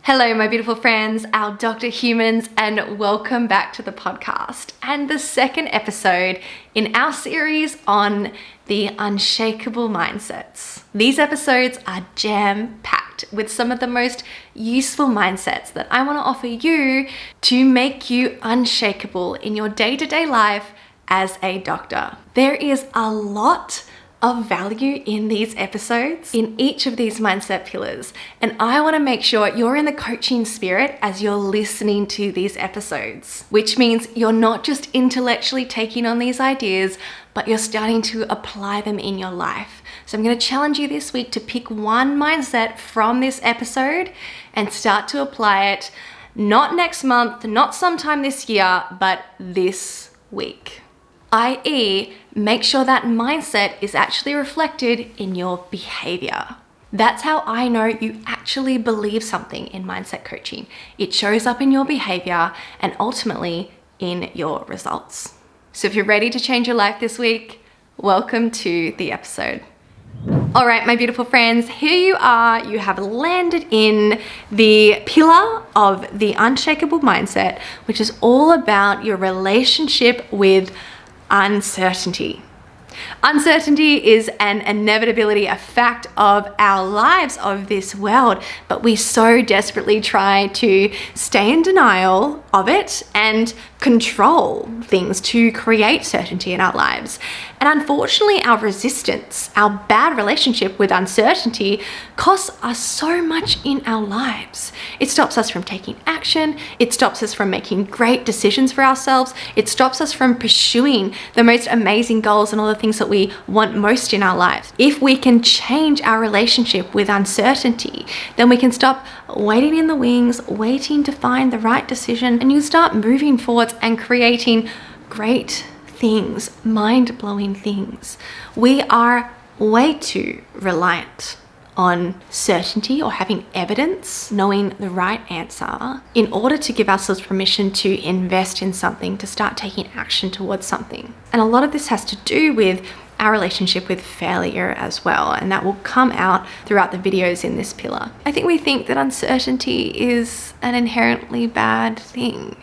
Hello, my beautiful friends, our Dr. Humans, and welcome back to the podcast and the second episode in our series on the unshakable mindsets. These episodes are jam-packed with some of the most useful mindsets that I want to offer you to make you unshakable in your day-to-day life as a doctor. There is a lot of value in these episodes, in each of these mindset pillars. And I want to make sure you're in the coaching spirit as you're listening to these episodes, which means you're not just intellectually taking on these ideas, but you're starting to apply them in your life. So I'm going to challenge you this week to pick one mindset from this episode and start to apply it, not next month, not sometime this year, but this week. i.e., make sure that mindset is actually reflected in your behavior. That's how I know you actually believe something in mindset coaching. It shows up in your behavior and ultimately in your results. So if you're ready to change your life this week, welcome to the episode. All right, my beautiful friends, here you are. You have landed in the pillar of the unshakable mindset, which is all about your relationship with uncertainty. Uncertainty is an inevitability, a fact of our lives, of this world, but we so desperately try to stay in denial of it and control things to create certainty in our lives. And unfortunately, our resistance, our bad relationship with uncertainty costs us so much in our lives. It stops us from taking action. It stops us from making great decisions for ourselves. It stops us from pursuing the most amazing goals and all the things that we want most in our lives. If we can change our relationship with uncertainty, then we can stop waiting in the wings, waiting to find the right decision, and you start moving forwards and creating great things, mind-blowing things. We are way too reliant on certainty or having evidence, knowing the right answer, in order to give ourselves permission to invest in something, to start taking action towards something. And a lot of this has to do with our relationship with failure as well, and that will come out throughout the videos in this pillar. I think we think that uncertainty is an inherently bad thing,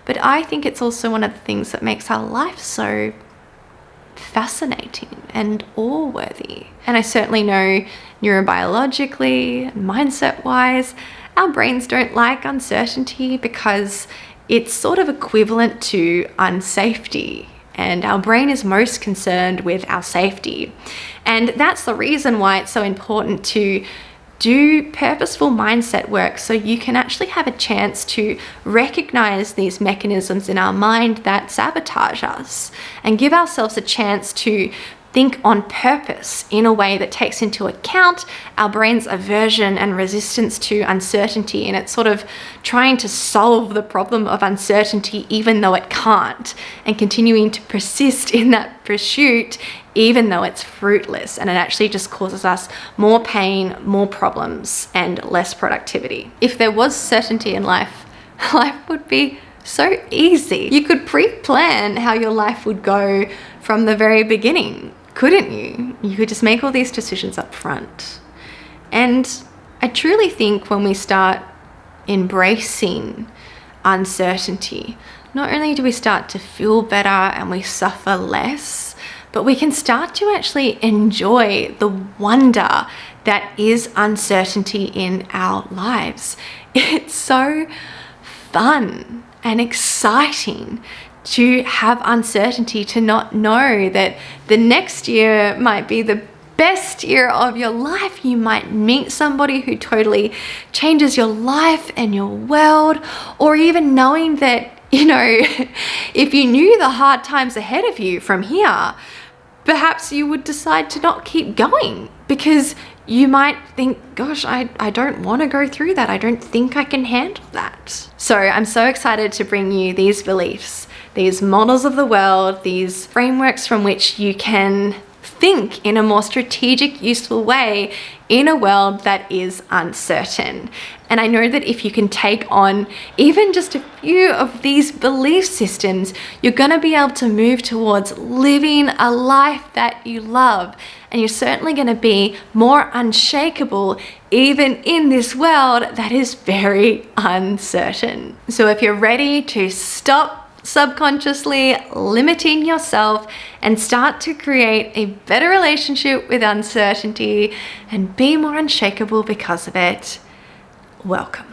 but I think it's also one of the things that makes our life so fascinating and awe-worthy. And I certainly know neurobiologically, mindset-wise, our brains don't like uncertainty because it's sort of equivalent to unsafety. And our brain is most concerned with our safety. And that's the reason why it's so important to do purposeful mindset work, so you can actually have a chance to recognize these mechanisms in our mind that sabotage us and give ourselves a chance to think on purpose in a way that takes into account our brain's aversion and resistance to uncertainty. And it's sort of trying to solve the problem of uncertainty even though it can't, and continuing to persist in that pursuit even though it's fruitless, and it actually just causes us more pain, more problems, and less productivity. If there was certainty in life, life would be so easy. You could pre-plan how your life would go from the very beginning, couldn't you? You could just make all these decisions up front. And I truly think when we start embracing uncertainty, not only do we start to feel better and we suffer less, but we can start to actually enjoy the wonder that is uncertainty in our lives. It's so fun and exciting to have uncertainty, to not know that the next year might be the best year of your life. You might meet somebody who totally changes your life and your world, or even knowing that, if you knew the hard times ahead of you from here, perhaps you would decide to not keep going because you might think, gosh, I don't want to go through that. I don't think I can handle that. So I'm so excited to bring you these beliefs, these models of the world, these frameworks from which you can think in a more strategic, useful way in a world that is uncertain. And I know that if you can take on even just a few of these belief systems, you're going to be able to move towards living a life that you love and you're certainly going to be more unshakable even in this world that is very uncertain. So if you're ready to stop subconsciously limiting yourself and start to create a better relationship with uncertainty and be more unshakable because of it, welcome.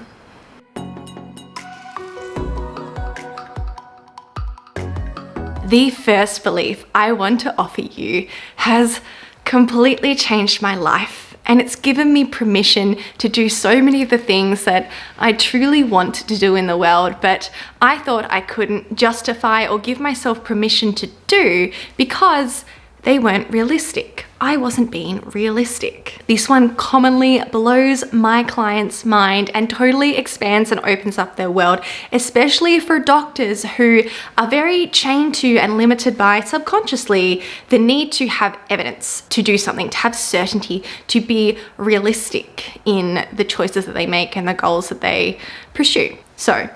The first belief I want to offer you has completely changed my life, and it's given me permission to do so many of the things that I truly want to do in the world, but I thought I couldn't justify or give myself permission to do because they weren't realistic. I wasn't being realistic. This one commonly blows my clients' mind and totally expands and opens up their world, especially for doctors who are very chained to and limited by subconsciously the need to have evidence to do something, to have certainty, to be realistic in the choices that they make and the goals that they pursue. So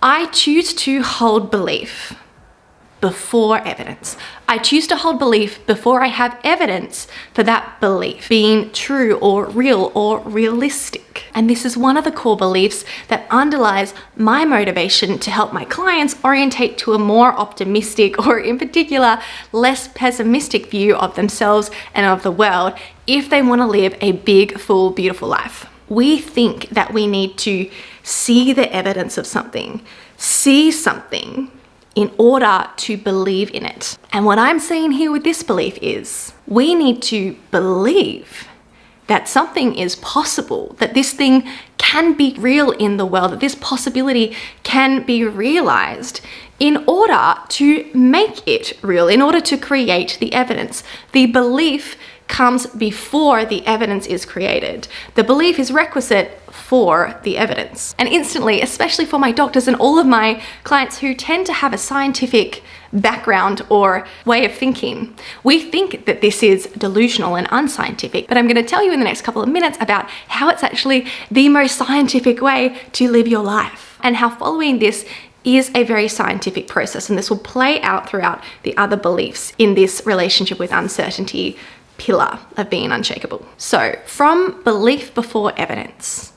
I choose to hold belief before evidence. I choose to hold belief before I have evidence for that belief being true or real or realistic. And this is one of the core beliefs that underlies my motivation to help my clients orientate to a more optimistic, or in particular, less pessimistic view of themselves and of the world if they want to live a big, full, beautiful life. We think that we need to see the evidence of something, see something, in order to believe in it. And what I'm saying here with this belief is we need to believe that something is possible, that this thing can be real in the world, that this possibility can be realized in order to make it real, in order to create the evidence. The belief comes before the evidence is created. The belief is requisite for the evidence. And instantly, especially for my doctors and all of my clients who tend to have a scientific background or way of thinking, we think that this is delusional and unscientific. But I'm going to tell you in the next couple of minutes about how it's actually the most scientific way to live your life, and how following this is a very scientific process. And this will play out throughout the other beliefs in this relationship with uncertainty pillar of being unshakable. So from belief before evidence,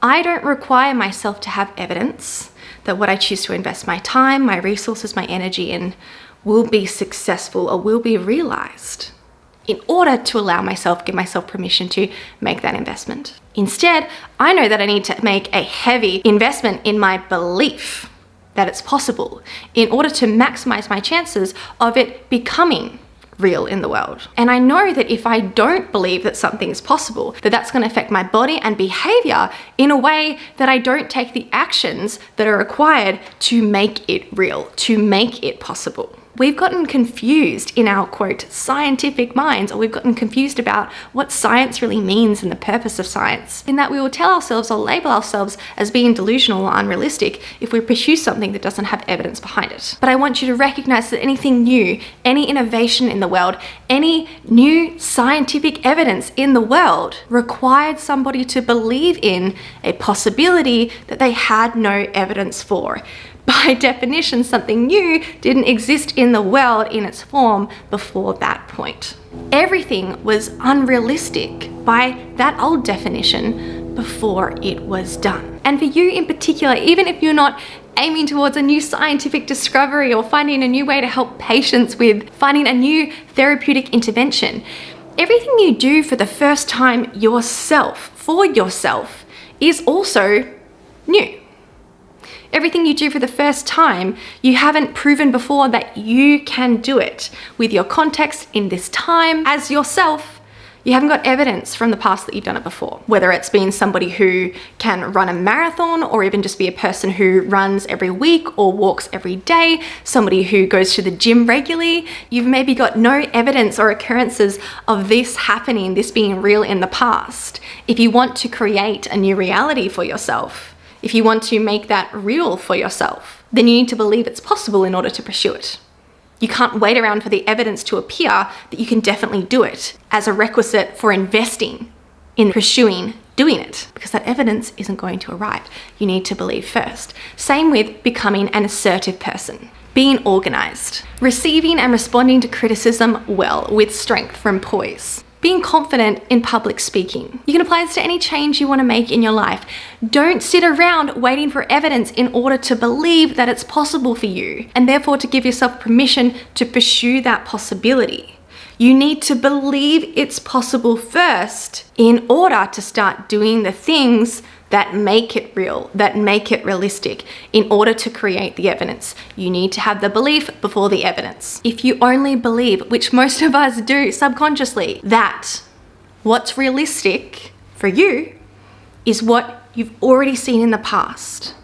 I don't require myself to have evidence that what I choose to invest my time, my resources, my energy in will be successful or will be realized in order to allow myself, give myself permission to make that investment. Instead, I know that I need to make a heavy investment in my belief that it's possible in order to maximize my chances of it becoming real in the world. And I know that if I don't believe that something is possible, that that's going to affect my body and behavior in a way that I don't take the actions that are required to make it real, to make it possible. We've gotten confused in our, quote, scientific minds, or we've gotten confused about what science really means and the purpose of science, in that we will tell ourselves or label ourselves as being delusional or unrealistic if we pursue something that doesn't have evidence behind it. But I want you to recognize that anything new, any innovation in the world, any new scientific evidence in the world required somebody to believe in a possibility that they had no evidence for. By definition, something new didn't exist in the world in its form before that point. Everything was unrealistic by that old definition before it was done. And for you in particular, even if you're not aiming towards a new scientific discovery or finding a new way to help patients with finding a new therapeutic intervention, everything you do for the first time yourself, for yourself, is also new. Everything you do for the first time, you haven't proven before that you can do it with your context in this time as yourself. You haven't got evidence from the past that you've done it before, whether it's been somebody who can run a marathon, or even just be a person who runs every week or walks every day, somebody who goes to the gym regularly. You've maybe got no evidence or occurrences of this happening, this being real in the past. If you want to create a new reality for yourself, if you want to make that real for yourself, then you need to believe it's possible in order to pursue it. You can't wait around for the evidence to appear that you can definitely do it as a requisite for investing in pursuing doing it, because that evidence isn't going to arrive. You need to believe first. Same with becoming an assertive person. Being organized, receiving and responding to criticism well with strength from poise. being confident in public speaking. You can apply this to any change you want to make in your life. Don't sit around waiting for evidence in order to believe that it's possible for you, and therefore to give yourself permission to pursue that possibility. You need to believe it's possible first in order to start doing the things that make it real, that make it realistic, in order to create the evidence. You need to have the belief before the evidence. If you only believe, which most of us do subconsciously, that what's realistic for you is what you've already seen in the past.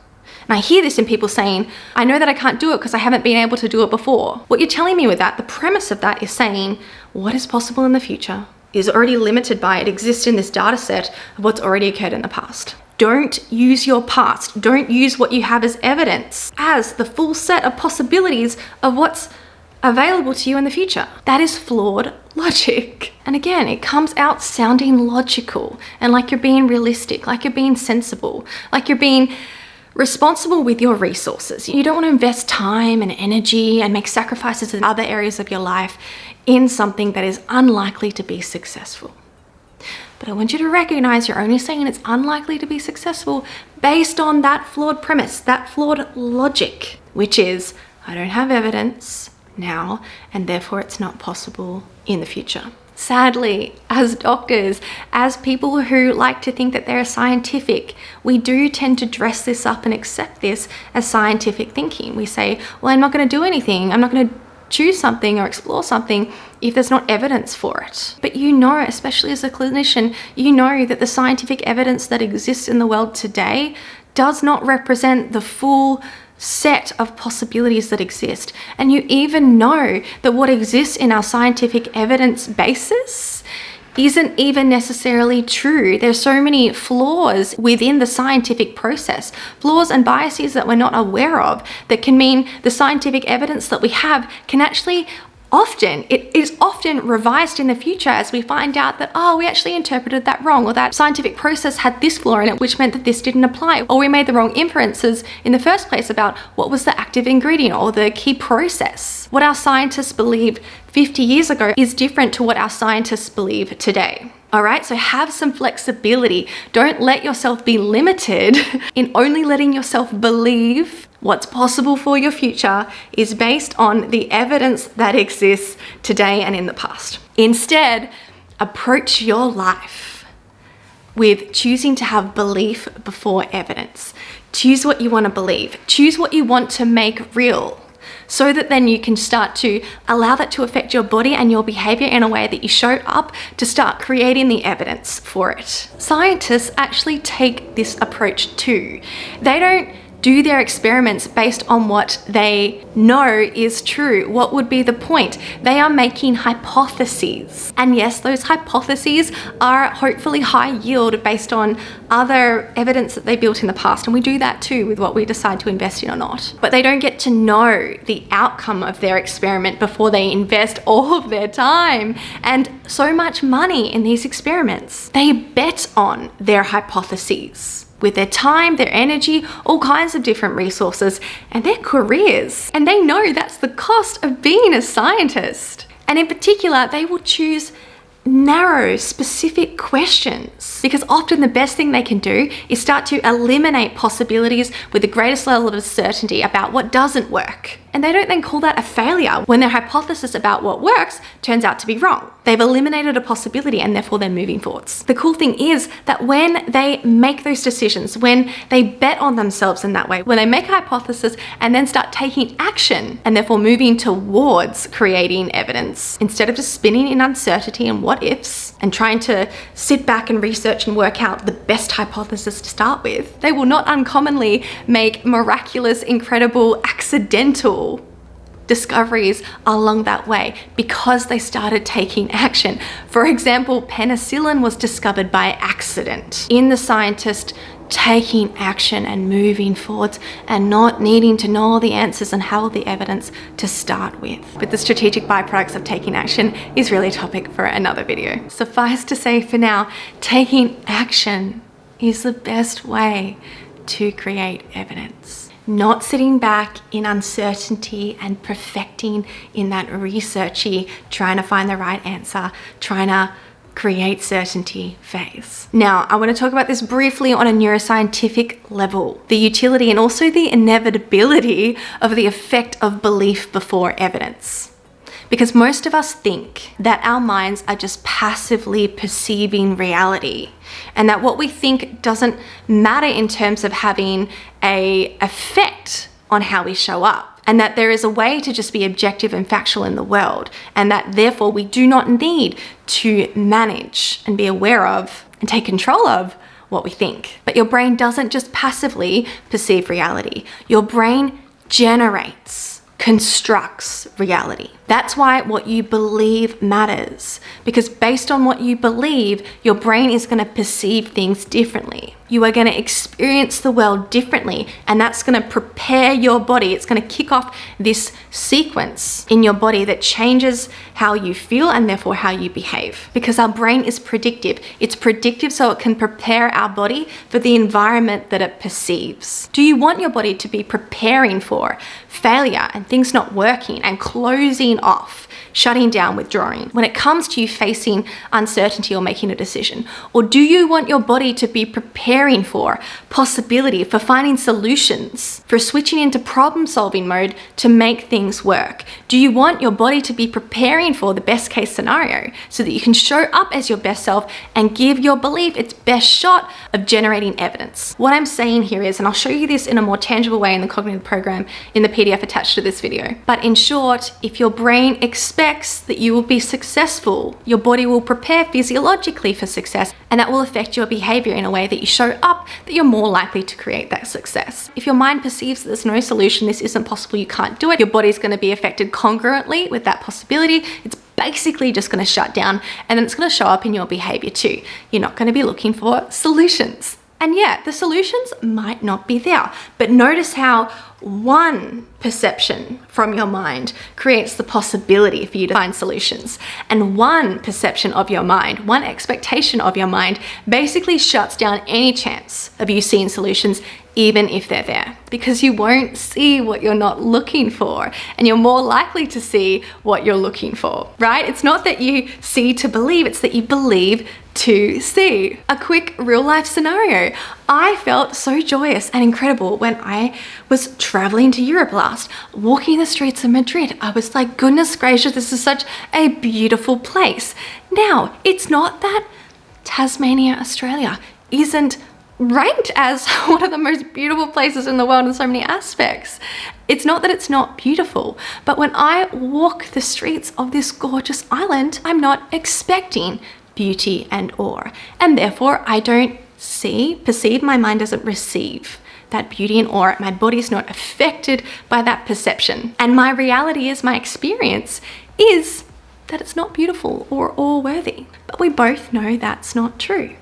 And I hear this in people saying, I know that I can't do it because I haven't been able to do it before. What you're telling me with that, the premise of that is saying, what is possible in the future is already limited by, it exists in this data set of what's already occurred in the past. Don't use your past. Don't use what you have as evidence as the full set of possibilities of what's available to you in the future. That is flawed logic. And again, it comes out sounding logical and like you're being realistic, like you're being sensible, like you're being responsible with your resources. You don't want to invest time and energy and make sacrifices in other areas of your life in something that is unlikely to be successful. But I want you to recognize you're only saying it's unlikely to be successful based on that flawed premise, that flawed logic, which is, I don't have evidence now, and therefore it's not possible in the future. Sadly, as doctors, as people who like to think that they're scientific, we do tend to dress this up and accept this as scientific thinking. We say, well, I'm not going to do anything. I'm not going to choose something or explore something if there's not evidence for it. But you know, especially as a clinician, you know that the scientific evidence that exists in the world today does not represent the full set of possibilities that exist. And you even know that what exists in our scientific evidence basis isn't even necessarily true. There's so many flaws within the scientific process, flaws and biases that we're not aware of, that can mean the scientific evidence that we have can actually it is often revised in the future as we find out that, oh, we actually interpreted that wrong, or that scientific process had this flaw in it, which meant that this didn't apply, or we made the wrong inferences in the first place about what was the active ingredient or the key process. What our scientists believed 50 years ago is different to what our scientists believe today. All right, so have some flexibility. Don't let yourself be limited in only letting yourself believe what's possible for your future is based on the evidence that exists today and in the past. Instead, approach your life with choosing to have belief before evidence. Choose what you want to believe. Choose what you want to make real, so that then you can start to allow that to affect your body and your behavior in a way that you show up to start creating the evidence for it. Scientists actually take this approach too. They don't do their experiments based on what they know is true. What would be the point? They are making hypotheses. And yes, those hypotheses are hopefully high yield based on other evidence that they built in the past. And we do that too with what we decide to invest in or not. But they don't get to know the outcome of their experiment before they invest all of their time and so much money in these experiments. They bet on their hypotheses with their time, their energy, all kinds of different resources, and their careers. And they know that's the cost of being a scientist. And in particular, they will choose narrow, specific questions, because often the best thing they can do is start to eliminate possibilities with the greatest level of certainty about what doesn't work. And they don't then call that a failure when their hypothesis about what works turns out to be wrong. They've eliminated a possibility and therefore they're moving forwards. The cool thing is that when they make those decisions, when they bet on themselves in that way, when they make a hypothesis and then start taking action and therefore moving towards creating evidence, instead of just spinning in uncertainty and what ifs and trying to sit back and research and work out the best hypothesis to start with, they will not uncommonly make miraculous, incredible, accidental discoveries along that way because they started taking action. For example, penicillin was discovered by accident in the scientist taking action and moving forwards and not needing to know all the answers and have all the evidence to start with. But the strategic byproducts of taking action is really a topic for another video. Suffice to say for now, taking action is the best way to create evidence. Not sitting back in uncertainty and perfecting in that researchy, trying to find the right answer, trying to create certainty phase. Now, I want to talk about this briefly on a neuroscientific level, the utility and also the inevitability of the effect of belief before evidence. Because most of us think that our minds are just passively perceiving reality, and that what we think doesn't matter in terms of having an effect on how we show up, and that there is a way to just be objective and factual in the world, and that therefore we do not need to manage and be aware of and take control of what we think. But your brain doesn't just passively perceive reality. Your brain generates, constructs reality. That's why what you believe matters, because based on what you believe, your brain is going to perceive things differently. You are going to experience the world differently, and that's going to prepare your body. It's going to kick off this sequence in your body that changes how you feel and therefore how you behave. Because our brain is predictive. It's predictive so it can prepare our body for the environment that it perceives. Do you want your body to be preparing for failure and things not working and closing off, shutting down, withdrawing when it comes to you facing uncertainty or making a decision? Or do you want your body to be preparing for possibility, for finding solutions, for switching into problem-solving mode to make things work? Do you want your body to be preparing for the best case scenario so that you can show up as your best self and give your belief its best shot of generating evidence? What I'm saying here is, and I'll show you this in a more tangible way in the cognitive program in the PDF attached to this video, but in short, if your brain expects that you will be successful, your body will prepare physiologically for success, and that will affect your behavior in a way that you show up, that you're more likely to create that success. If your mind perceives that there's no solution, this isn't possible, you can't do it, your body's going to be affected congruently with that possibility. It's basically just going to shut down, and then it's going to show up in your behavior too. You're not going to be looking for solutions. And yeah, the solutions might not be there, but notice how one perception from your mind creates the possibility for you to find solutions. And one perception of your mind, one expectation of your mind basically shuts down any chance of you seeing solutions, even if they're there, because you won't see what you're not looking for, and you're more likely to see what you're looking for, right? It's not that you see to believe, it's that you believe to see. A quick real life scenario. I felt so joyous and incredible when I was traveling to Europe last, walking the streets of Madrid. I was like, goodness gracious, this is such a beautiful place. Now, it's not that Tasmania, Australia isn't ranked as one of the most beautiful places in the world in so many aspects. It's not that it's not beautiful, but when I walk the streets of this gorgeous island, I'm not expecting beauty and awe, and therefore I don't perceive, my mind doesn't receive that beauty and awe. My body's not affected by that perception, and my reality is, my experience is that it's not beautiful or awe-worthy. But we both know that's not true.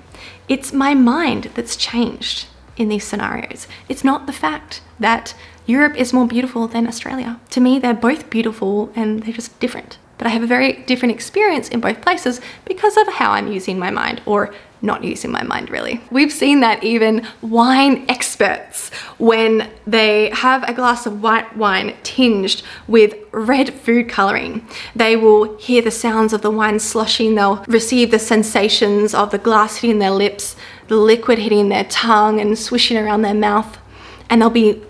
It's my mind that's changed in these scenarios. It's not the fact that Europe is more beautiful than Australia. To me, they're both beautiful and they're just different. But I have a very different experience in both places because of how I'm using my mind, or not using my mind really. We've seen that even wine experts, when they have a glass of white wine tinged with red food coloring, they will hear the sounds of the wine sloshing, they'll receive the sensations of the glass hitting their lips, the liquid hitting their tongue and swishing around their mouth, and they'll be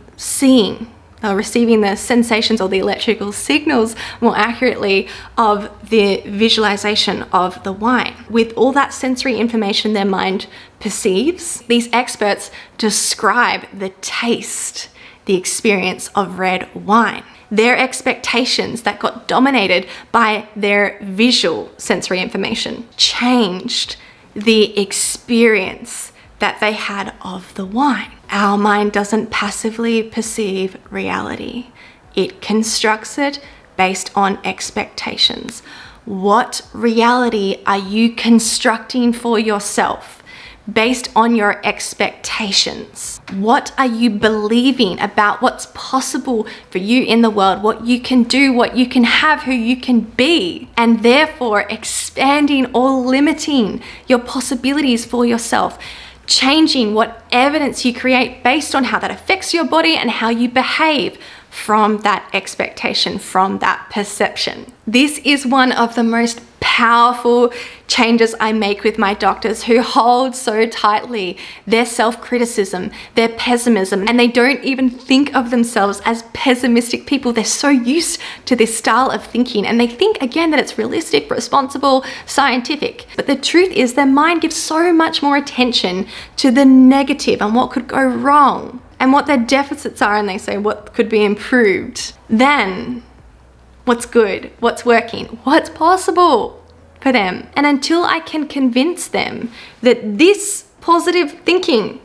receiving the sensations or the electrical signals more accurately of the visualization of the wine. With all that sensory information their mind perceives, these experts describe the taste, the experience of red wine. Their expectations that got dominated by their visual sensory information changed the experience that they had of the wine. Our mind doesn't passively perceive reality. It constructs it based on expectations. What reality are you constructing for yourself based on your expectations? What are you believing about what's possible for you in the world, what you can do, what you can have, who you can be, and therefore expanding or limiting your possibilities for yourself? Changing what evidence you create based on how that affects your body and how you behave from that expectation, from that perception. This is one of the most powerful changes I make with my doctors who hold so tightly their self-criticism, their pessimism, and they don't even think of themselves as pessimistic people. They're so used to this style of thinking, and they think again that it's realistic, responsible, scientific. But the truth is their mind gives so much more attention to the negative and what could go wrong and what their deficits are, and they say what could be improved, than what's good, what's working, what's possible for them. And until I can convince them that this positive thinking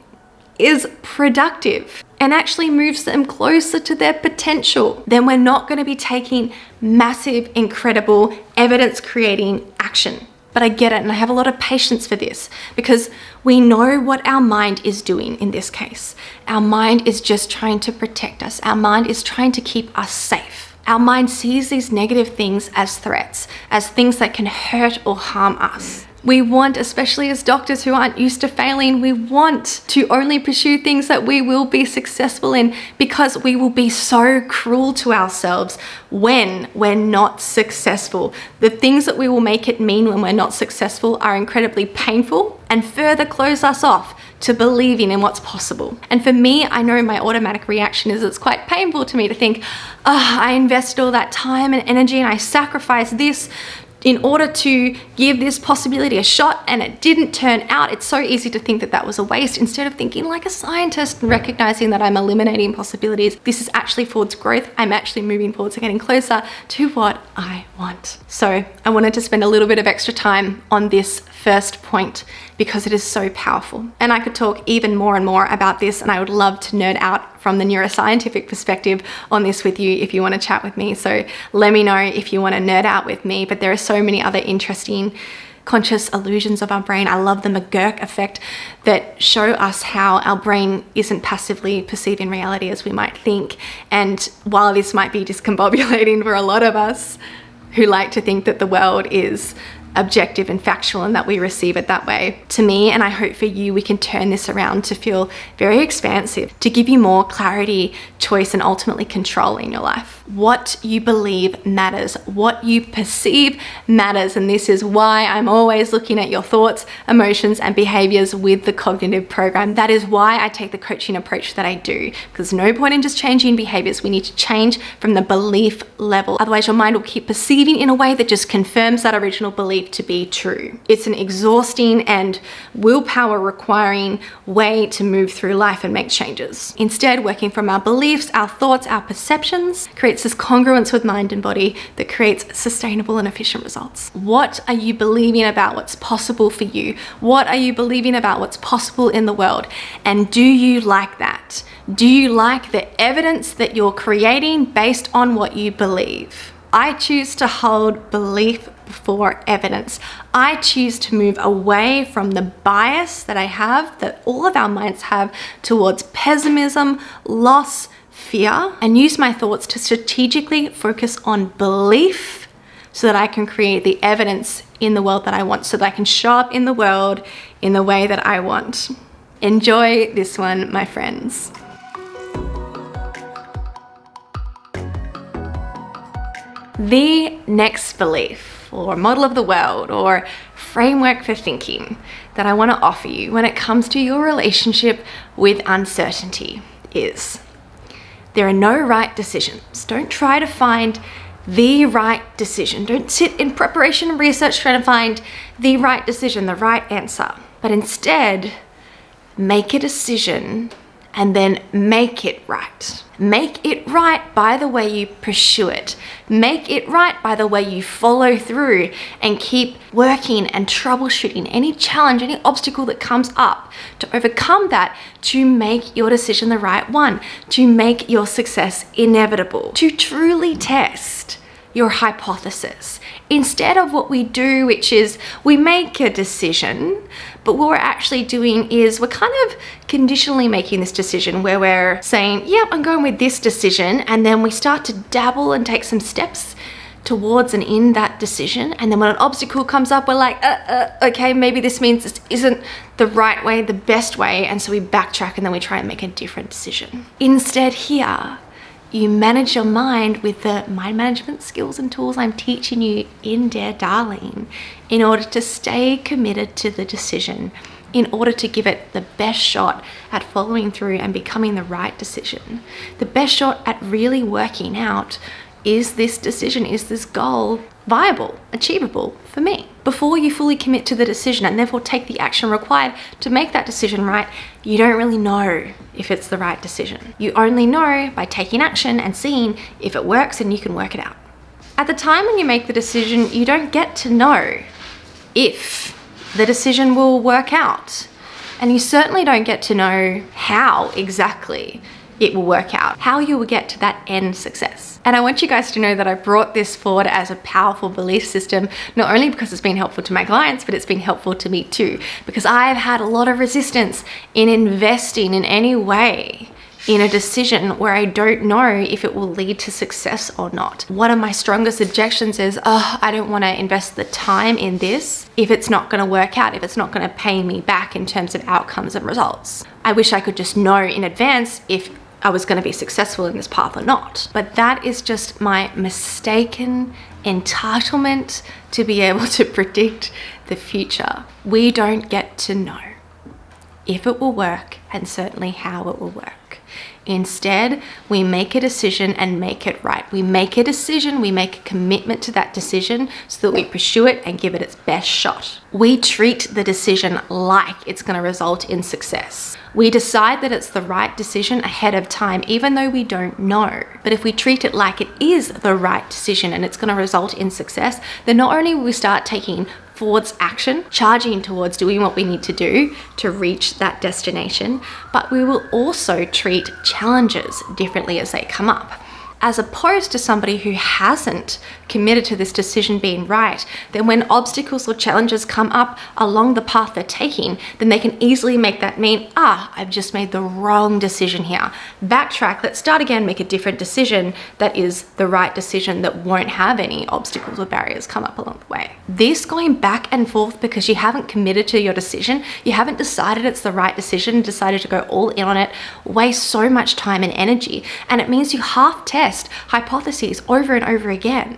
is productive and actually moves them closer to their potential, then we're not going to be taking massive, incredible, evidence-creating action. But I get it, and I have a lot of patience for this because we know what our mind is doing in this case. Our mind is just trying to protect us. Our mind is trying to keep us safe. Our mind sees these negative things as threats, as things that can hurt or harm us. We want, especially as doctors who aren't used to failing, we want to only pursue things that we will be successful in, because we will be so cruel to ourselves when we're not successful. The things that we will make it mean when we're not successful are incredibly painful and further close us off to believing in what's possible. And for me, I know my automatic reaction is it's quite painful to me to think, I invested all that time and energy and I sacrificed this in order to give this possibility a shot and it didn't turn out. It's so easy to think that that was a waste, instead of thinking like a scientist and recognizing that I'm eliminating possibilities. This is actually towards growth. I'm actually moving forward to getting closer to what I want. So I wanted to spend a little bit of extra time on this first point because it is so powerful. And I could talk even more and more about this, and I would love to nerd out from the neuroscientific perspective on this with you if you want to chat with me. So let me know if you want to nerd out with me. But there are so many other interesting conscious illusions of our brain. I love the McGurk effect that show us how our brain isn't passively perceiving reality as we might think. And while this might be discombobulating for a lot of us who like to think that the world is objective and factual and that we receive it that way, to me, and I hope for you, we can turn this around to feel very expansive, to give you more clarity, choice, and ultimately control in your life. What you believe matters. What you perceive matters. And this is why I'm always looking at your thoughts, emotions, and behaviors with the cognitive program. That is why I take the coaching approach that I do, because there's no point in just changing behaviors. We need to change from the belief level. Otherwise, your mind will keep perceiving in a way that just confirms that original belief to be true. It's an exhausting and willpower requiring way to move through life and make changes. Instead, working from our beliefs, our thoughts, our perceptions creates this congruence with mind and body that creates sustainable and efficient results. What are you believing about what's possible for you? What are you believing about what's possible in the world? And do you like that? Do you like the evidence that you're creating based on what you believe? I choose to hold belief before evidence. I choose to move away from the bias that I have, that all of our minds have, towards pessimism, loss, fear, and use my thoughts to strategically focus on belief so that I can create the evidence in the world that I want, so that I can show up in the world in the way that I want. Enjoy this one, my friends. The next belief or model of the world or framework for thinking that I want to offer you when it comes to your relationship with uncertainty is: there are no right decisions. Don't try to find the right decision. Don't sit in preparation and research trying to find the right decision, the right answer. But instead, make a decision and then make it right. Make it right by the way you pursue it. Make it right by the way you follow through and keep working and troubleshooting any challenge, any obstacle that comes up, to overcome that, to make your decision the right one, to make your success inevitable, to truly test your hypothesis. Instead of what we do, which is we make a decision, but what we're actually doing is we're kind of conditionally making this decision where we're saying, yep, I'm going with this decision. And then we start to dabble and take some steps towards and in that decision. And then when an obstacle comes up, we're like, okay, maybe this means this isn't the right way, the best way. And so we backtrack and then we try and make a different decision. Instead here, You manage your mind with the mind management skills and tools I'm teaching you in Dear Darling in order to stay committed to the decision, in order to give it the best shot at following through and becoming the right decision. The best shot at really working out, is this decision, is this goal viable, achievable for me? Before you fully commit to the decision and therefore take the action required to make that decision right, you don't really know if it's the right decision. You only know by taking action and seeing if it works and you can work it out. At the time when you make the decision, you don't get to know if the decision will work out. And you certainly don't get to know how exactly it will work out, how you will get to that end success. And I want you guys to know that I brought this forward as a powerful belief system, not only because it's been helpful to my clients, but it's been helpful to me too, because I've had a lot of resistance in investing in any way in a decision where I don't know if it will lead to success or not. One of my strongest objections is, I don't want to invest the time in this if it's not going to work out, if it's not going to pay me back in terms of outcomes and results. I wish I could just know in advance if I was going to be successful in this path or not. But that is just my mistaken entitlement to be able to predict the future. We don't get to know if it will work and certainly how it will work. Instead, we make a decision and make it right. We make a decision, we make a commitment to that decision so that we pursue it and give it its best shot. We treat the decision like it's going to result in success. We decide that it's the right decision ahead of time, even though we don't know. But if we treat it like it is the right decision and it's going to result in success, then not only will we start taking towards action, charging towards doing what we need to do to reach that destination, but we will also treat challenges differently as they come up. As opposed to somebody who hasn't committed to this decision being right, then when obstacles or challenges come up along the path they're taking, then they can easily make that mean, I've just made the wrong decision here. Backtrack, let's start again, make a different decision that is the right decision that won't have any obstacles or barriers come up along the way. This going back and forth because you haven't committed to your decision, you haven't decided it's the right decision, decided to go all in on it, wastes so much time and energy, and it means you half test hypotheses over and over again.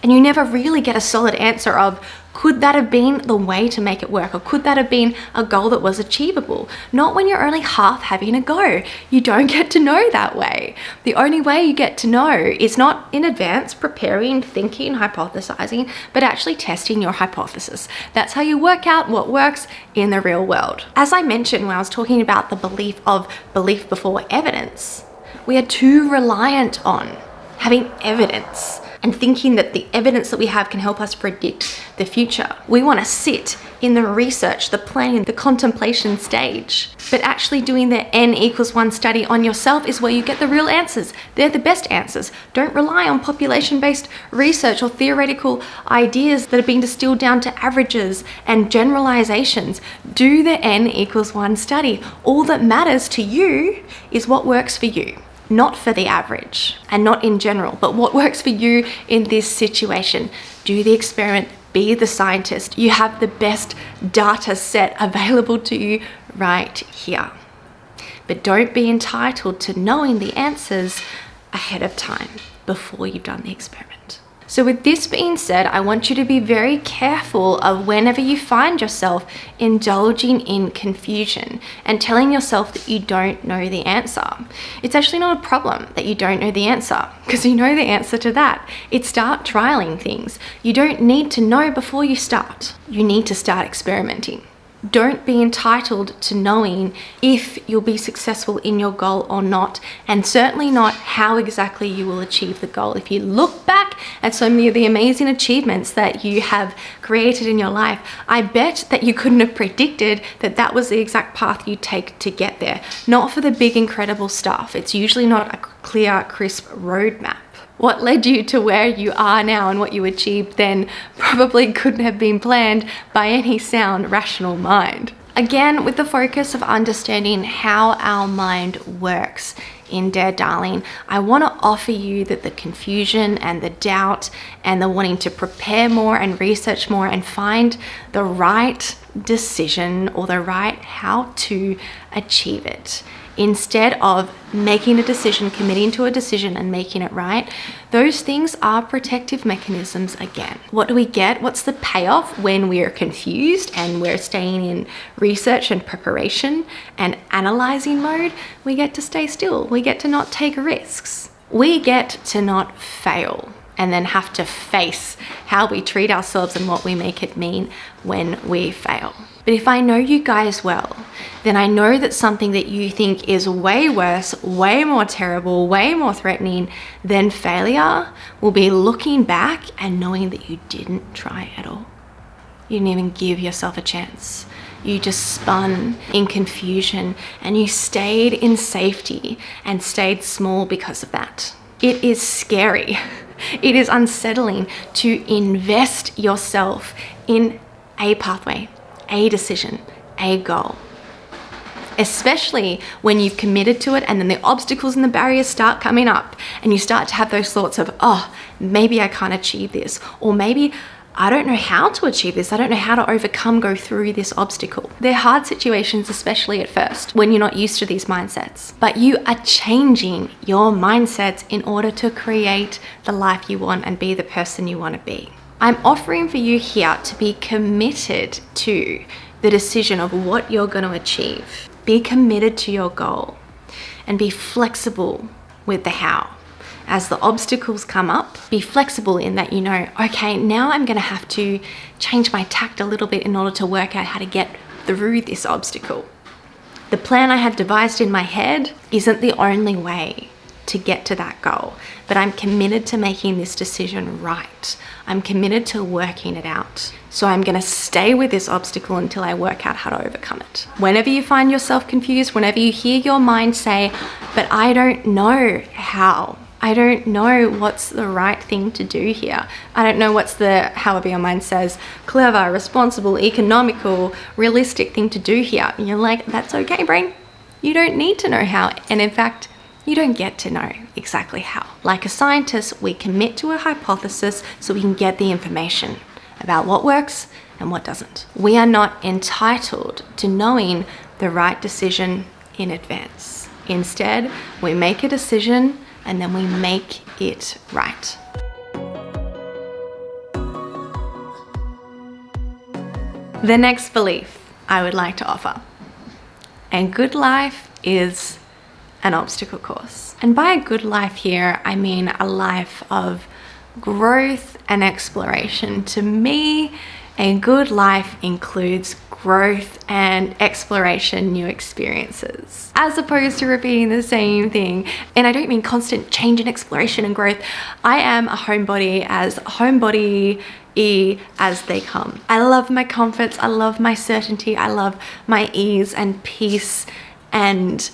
And you never really get a solid answer of, could that have been the way to make it work? Or could that have been a goal that was achievable? Not when you're only half having a go. You don't get to know that way. The only way you get to know is not in advance preparing, thinking, hypothesizing, but actually testing your hypothesis. That's how you work out what works in the real world. As I mentioned when I was talking about the belief of belief before evidence, we are too reliant on having evidence and thinking that the evidence that we have can help us predict the future. We want to sit in the research, the planning, the contemplation stage. But actually doing the N=1 study on yourself is where you get the real answers. They're the best answers. Don't rely on population-based research or theoretical ideas that are being distilled down to averages and generalizations. Do the N=1 study. All that matters to you is what works for you. Not for the average and not in general, but what works for you in this situation. Do the experiment, be the scientist. You have the best data set available to you right here. But don't be entitled to knowing the answers ahead of time before you've done the experiment. So with this being said, I want you to be very careful of whenever you find yourself indulging in confusion and telling yourself that you don't know the answer. It's actually not a problem that you don't know the answer, because you know the answer to that. It's start trialing things. You don't need to know before you start. You need to start experimenting. Don't be entitled to knowing if you'll be successful in your goal or not, and certainly not how exactly you will achieve the goal. If you look back at so many of the amazing achievements that you have created in your life, I bet that you couldn't have predicted that that was the exact path you'd take to get there. Not for the big, incredible stuff. It's usually not a clear, crisp roadmap. What led you to where you are now and what you achieved then probably couldn't have been planned by any sound, rational mind. Again, with the focus of understanding how our mind works in Dear Darling, I want to offer you that the confusion and the doubt and the wanting to prepare more and research more and find the right decision or the right how to achieve it instead of making a decision, committing to a decision and making it right, those things are protective mechanisms again. What do we get? What's the payoff when we're confused and we're staying in research and preparation and analyzing mode? We get to stay still. We get to not take risks. We get to not fail and then have to face how we treat ourselves and what we make it mean when we fail. But if I know you guys well, then I know that something that you think is way worse, way more terrible, way more threatening than failure will be looking back and knowing that you didn't try at all. You didn't even give yourself a chance. You just spun in confusion and you stayed in safety and stayed small because of that. It is scary. It is unsettling to invest yourself in a pathway, a decision, a goal. Especially when you've committed to it and then the obstacles and the barriers start coming up and you start to have those thoughts of, oh, maybe I can't achieve this, or maybe I don't know how to achieve this. I don't know how to go through this obstacle. They're hard situations, especially at first, when you're not used to these mindsets. But you are changing your mindsets in order to create the life you want and be the person you want to be. I'm offering for you here to be committed to the decision of what you're going to achieve. Be committed to your goal and be flexible with the how. As the obstacles come up, be flexible in that you know, okay, now I'm going to have to change my tact a little bit in order to work out how to get through this obstacle. The plan I had devised in my head isn't the only way to get to that goal, but I'm committed to making this decision right. I'm committed to working it out. So I'm going to stay with this obstacle until I work out how to overcome it. Whenever you find yourself confused, whenever you hear your mind say, but I don't know how, I don't know what's the right thing to do here. I don't know what's the, however your mind says, clever, responsible, economical, realistic thing to do here. And you're like, that's okay, brain. You don't need to know how. And in fact, you don't get to know exactly how. Like a scientist, we commit to a hypothesis so we can get the information about what works and what doesn't. We are not entitled to knowing the right decision in advance. Instead, we make a decision and then we make it right. The next belief I would like to offer. A good life is an obstacle course. And by a good life here, I mean a life of growth and exploration. To me, a good life includes growth and exploration, new experiences, as opposed to repeating the same thing. And I don't mean constant change and exploration and growth. I am a homebody as they come. I love my comforts. I love my certainty. I love my ease and peace and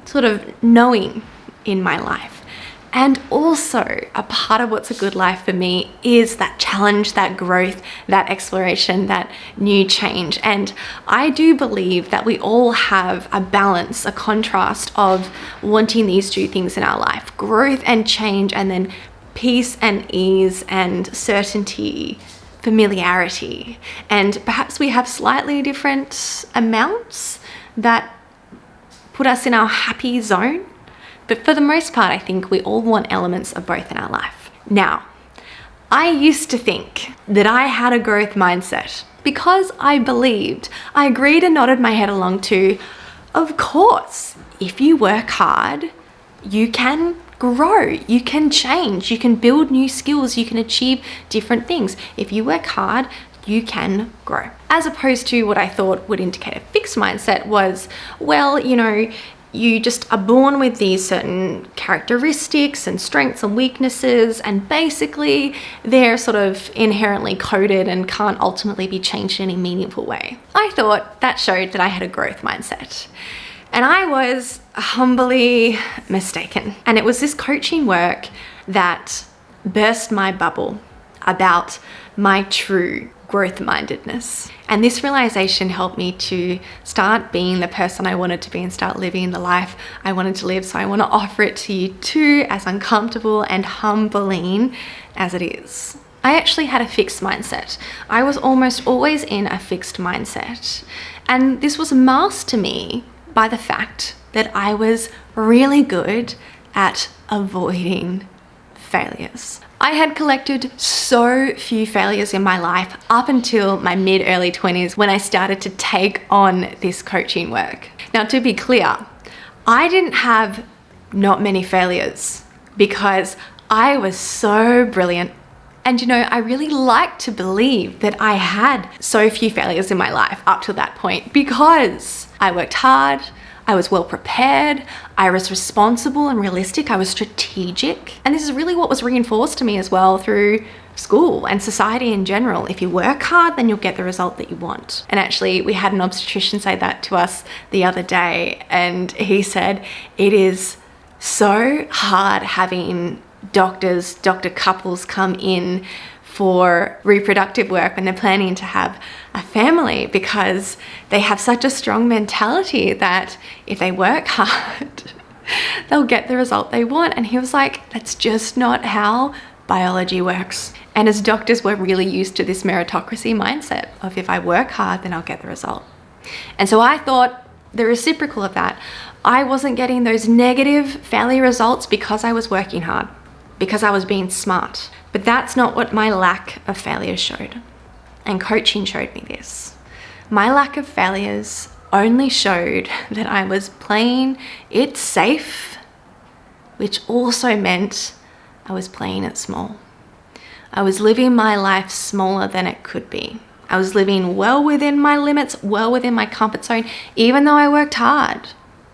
sort of knowing in my life. And also a part of what's a good life for me is that challenge, that growth, that exploration, that new change. And I do believe that we all have a balance, a contrast of wanting these two things in our life, growth and change, and then peace and ease and certainty, familiarity. And perhaps we have slightly different amounts that put us in our happy zone. But for the most part, I think we all want elements of both in our life. Now, I used to think that I had a growth mindset because I agreed and nodded my head along to, of course, if you work hard, you can grow, you can change, you can build new skills, you can achieve different things. If you work hard, you can grow. As opposed to what I thought would indicate a fixed mindset was, well, you know, you just are born with these certain characteristics and strengths and weaknesses, and basically they're sort of inherently coded and can't ultimately be changed in any meaningful way. I thought that showed that I had a growth mindset. And I was humbly mistaken. And it was this coaching work that burst my bubble about my true growth-mindedness. And this realization helped me to start being the person I wanted to be and start living the life I wanted to live. So I want to offer it to you too, as uncomfortable and humbling as it is. I actually had a fixed mindset. I was almost always in a fixed mindset. And this was masked to me by the fact that I was really good at avoiding failures. I had collected so few failures in my life up until my mid-early 20s when I started to take on this coaching work. Now, to be clear, I didn't have not many failures because I was so brilliant. And you know, I really like to believe that I had so few failures in my life up to that point because I worked hard, I was well prepared, I was responsible and realistic, I was strategic. And this is really what was reinforced to me as well through school and society in general. If you work hard, then you'll get the result that you want. And actually, we had an obstetrician say that to us the other day, and he said, it is so hard having doctor couples come in for reproductive work when they're planning to have a family, because they have such a strong mentality that if they work hard, they'll get the result they want. And he was like, that's just not how biology works. And as doctors, we're really used to this meritocracy mindset of if I work hard, then I'll get the result. And so I thought the reciprocal of that, I wasn't getting those negative failure results because I was working hard, because I was being smart. But that's not what my lack of failures showed. And coaching showed me this. My lack of failures only showed that I was playing it safe, which also meant I was playing it small. I was living my life smaller than it could be. I was living well within my limits, well within my comfort zone, even though I worked hard.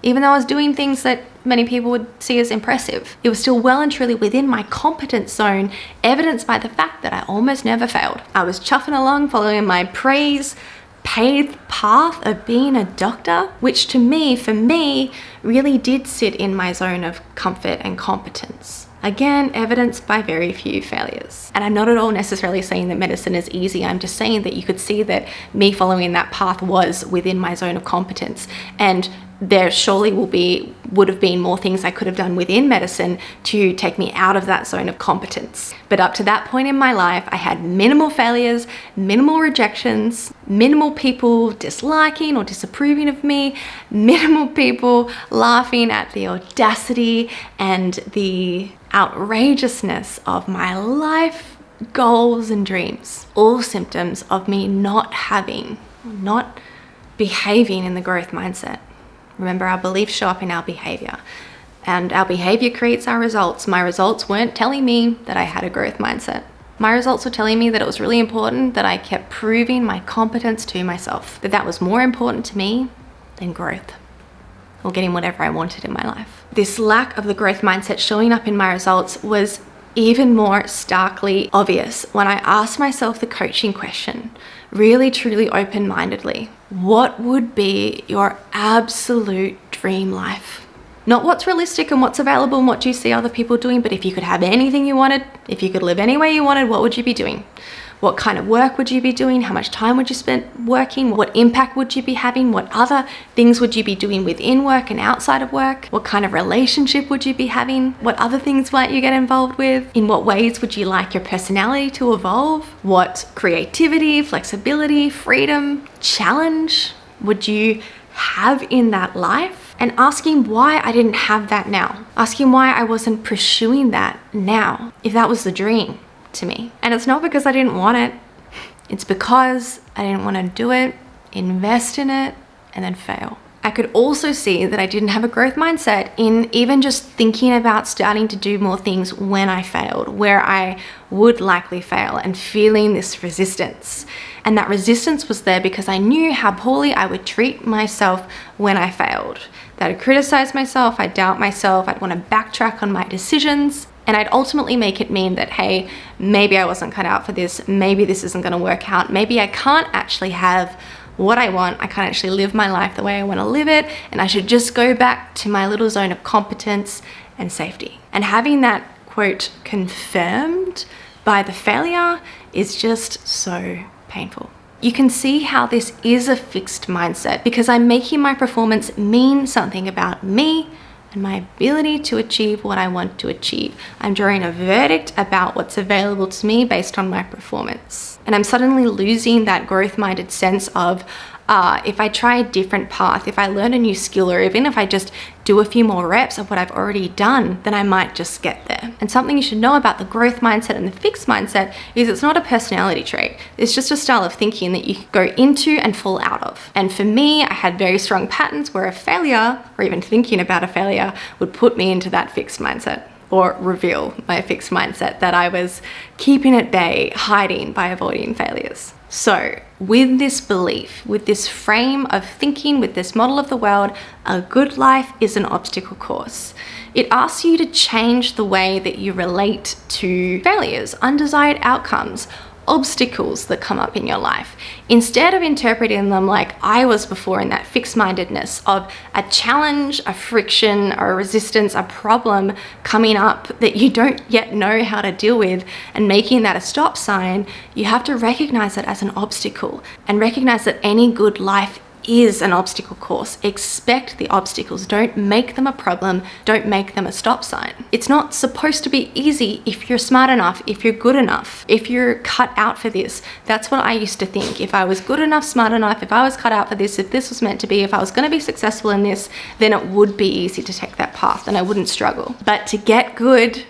Even though I was doing things that many people would see as impressive, it was still well and truly within my competence zone, evidenced by the fact that I almost never failed. I was chuffing along, following my paved path of being a doctor, which for me, really did sit in my zone of comfort and competence. Again, evidenced by very few failures. And I'm not at all necessarily saying that medicine is easy. I'm just saying that you could see that me following that path was within my zone of competence. And there surely would have been more things I could have done within medicine to take me out of that zone of competence. But up to that point in my life, I had minimal failures, minimal rejections, minimal people disliking or disapproving of me, minimal people laughing at the audacity and the outrageousness of my life goals and dreams. All symptoms of me not behaving in the growth mindset. Remember, our beliefs show up in our behavior, and our behavior creates our results. My results weren't telling me that I had a growth mindset. My results were telling me that it was really important that I kept proving my competence to myself, that was more important to me than growth or getting whatever I wanted in my life. This lack of the growth mindset showing up in my results was even more starkly obvious when I asked myself the coaching question, really truly open-mindedly. What would be your absolute dream life? Not what's realistic and what's available and what you see other people doing, but if you could have anything you wanted, if you could live any way you wanted, what would you be doing? What kind of work would you be doing? How much time would you spend working? What impact would you be having? What other things would you be doing within work and outside of work? What kind of relationship would you be having? What other things might you get involved with? In what ways would you like your personality to evolve? What creativity, flexibility, freedom, challenge would you have in that life? And asking why I didn't have that now. Asking why I wasn't pursuing that now, if that was the dream to me. And it's not because I didn't want it. It's because I didn't want to do it, invest in it, and then fail. I could also see that I didn't have a growth mindset in even just thinking about starting to do more things when I failed, where I would likely fail, and feeling this resistance. And that resistance was there because I knew how poorly I would treat myself when I failed. That I'd criticize myself, I'd doubt myself, I'd want to backtrack on my decisions. And I'd ultimately make it mean that, hey, maybe I wasn't cut out for this. Maybe this isn't going to work out. Maybe I can't actually have what I want. I can't actually live my life the way I want to live it. And I should just go back to my little zone of competence and safety. And having that, quote, confirmed by the failure is just so painful. You can see how this is a fixed mindset because I'm making my performance mean something about me and my ability to achieve what I want to achieve. I'm drawing a verdict about what's available to me based on my performance. And I'm suddenly losing that growth-minded sense of, if I try a different path, if I learn a new skill, or even if I just do a few more reps of what I've already done, then I might just get there. And something you should know about the growth mindset and the fixed mindset is it's not a personality trait. It's just a style of thinking that you can go into and fall out of. And for me, I had very strong patterns where a failure, or even thinking about a failure, would put me into that fixed mindset, or reveal my fixed mindset that I was keeping at bay, hiding by avoiding failures. So with this belief, with this frame of thinking, with this model of the world, a good life is an obstacle course. It asks you to change the way that you relate to failures, undesired outcomes, obstacles that come up in your life. Instead of interpreting them like I was before in that fixed-mindedness of a challenge, a friction, or a resistance, a problem coming up that you don't yet know how to deal with, and making that a stop sign, you have to recognize it as an obstacle and recognize that any good life is an obstacle course. Expect the obstacles. Don't make them a problem. Don't make them a stop sign. It's not supposed to be easy if you're smart enough, if you're good enough, if you're cut out for this. That's what I used to think. If I was good enough, smart enough, if I was cut out for this, if this was meant to be, if I was going to be successful in this, then it would be easy to take that path and I wouldn't struggle. But to get good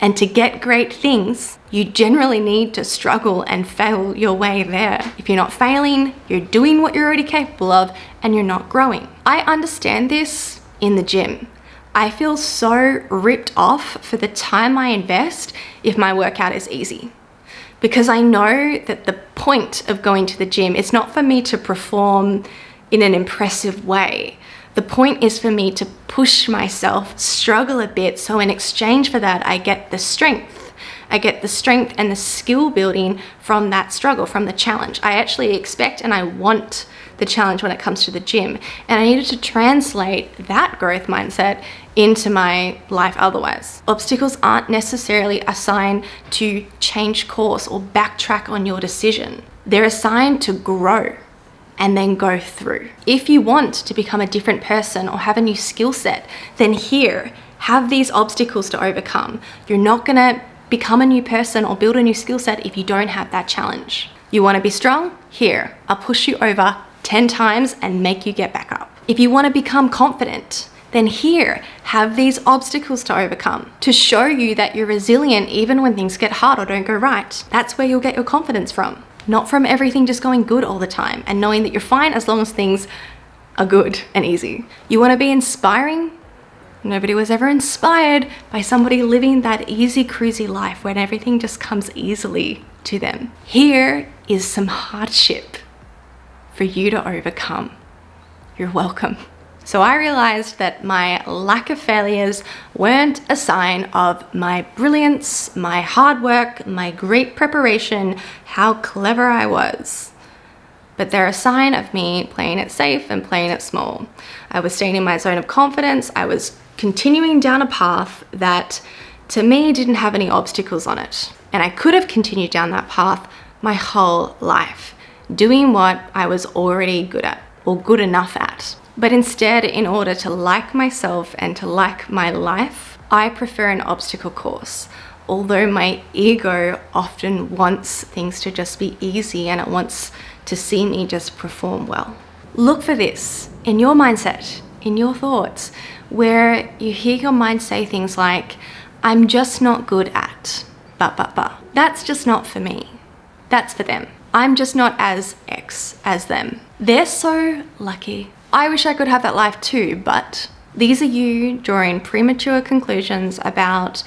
and to get great things, you generally need to struggle and fail your way there. If you're not failing, you're doing what you're already capable of and you're not growing. I understand this in the gym. I feel so ripped off for the time I invest if my workout is easy. Because I know that the point of going to the gym is not for me to perform in an impressive way. The point is for me to push myself, struggle a bit, so in exchange for that, I get the strength. I get the strength and the skill building from that struggle, from the challenge. I actually expect and I want the challenge when it comes to the gym. And I needed to translate that growth mindset into my life otherwise. Obstacles aren't necessarily a sign to change course or backtrack on your decision. They're a sign to grow and then go through. If you want to become a different person or have a new skill set, then here, have these obstacles to overcome. You're not gonna become a new person or build a new skill set if you don't have that challenge. You wanna be strong? Here, I'll push you over 10 times and make you get back up. If you wanna become confident, then here, have these obstacles to overcome to show you that you're resilient even when things get hard or don't go right. That's where you'll get your confidence from. Not from everything just going good all the time and knowing that you're fine as long as things are good and easy. You want to be inspiring? Nobody was ever inspired by somebody living that easy cruisy life when everything just comes easily to them. Here is some hardship for you to overcome. You're welcome. So I realized that my lack of failures weren't a sign of my brilliance, my hard work, my great preparation, how clever I was. But they're a sign of me playing it safe and playing it small. I was staying in my zone of confidence. I was continuing down a path that to me didn't have any obstacles on it. And I could have continued down that path my whole life, doing what I was already good at or good enough at. But instead, in order to like myself and to like my life, I prefer an obstacle course. Although my ego often wants things to just be easy and it wants to see me just perform well. Look for this in your mindset, in your thoughts, where you hear your mind say things like, I'm just not good at, but. That's just not for me. That's for them. I'm just not as X as them. They're so lucky. I wish I could have that life too, but these are you drawing premature conclusions about